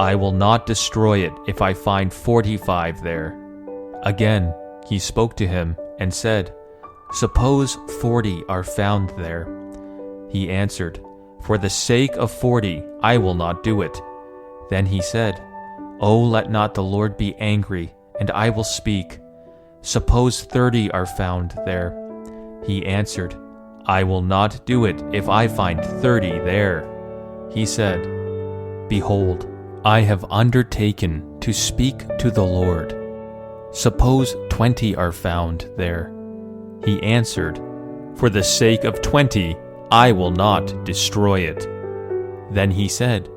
I will not destroy it if I find 45 there. Again, he spoke to him and said, Suppose 40 are found there. He answered, For the sake of 40, I will not do it. Then he said, Oh, let not the Lord be angry, and I will speak. Suppose 30 are found there. He answered, I will not do it if I find 30 there. He said, Behold, I have undertaken to speak to the Lord. Suppose 20 are found there. He answered, For the sake of 20, I will not destroy it. Then he said,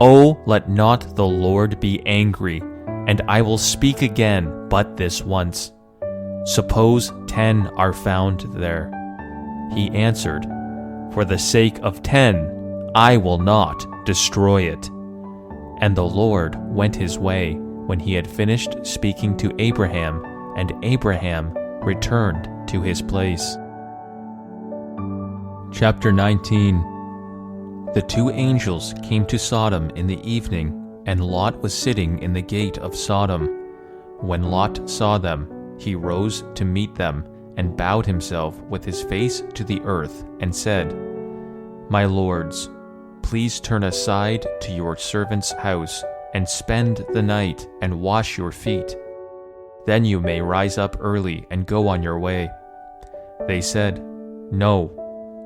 Oh, let not the Lord be angry, and I will speak again but this once. Suppose 10 are found there. He answered, For the sake of 10, I will not destroy it. And the Lord went his way when he had finished speaking to Abraham, and Abraham returned to his place. Chapter 19. The two angels came to Sodom in the evening, and Lot was sitting in the gate of Sodom. When Lot saw them, he rose to meet them, and bowed himself with his face to the earth, and said, My lords, please turn aside to your servant's house, and spend the night, and wash your feet. Then you may rise up early and go on your way. They said, No,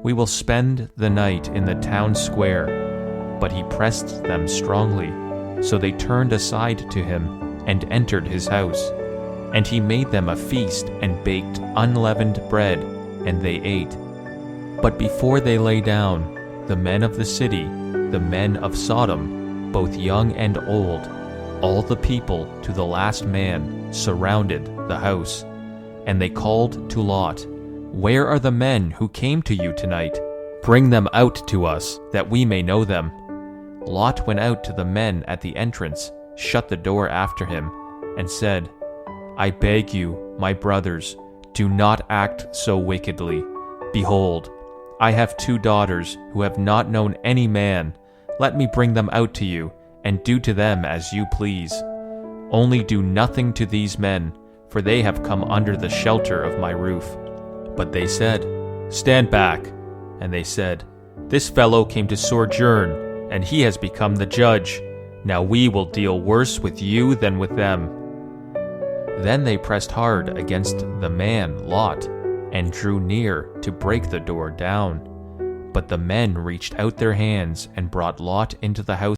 we will spend the night in the town square. But he pressed them strongly, so they turned aside to him, and entered his house. And he made them a feast, and baked unleavened bread, and they ate. But before they lay down, the men of the city, the men of Sodom, both young and old, all the people to the last man, surrounded the house. And they called to Lot, Where are the men who came to you tonight? Bring them out to us, that we may know them. Lot went out to the men at the entrance, shut the door after him, and said, I beg you, my brothers, do not act so wickedly. Behold, I have 2 daughters who have not known any man. Let me bring them out to you, and do to them as you please. Only do nothing to these men, for they have come under the shelter of my roof. But they said, Stand back. And they said, This fellow came to sojourn, and he has become the judge. Now we will deal worse with you than with them. Then they pressed hard against the man Lot, and drew near to break the door down. But the men reached out their hands and brought Lot into the house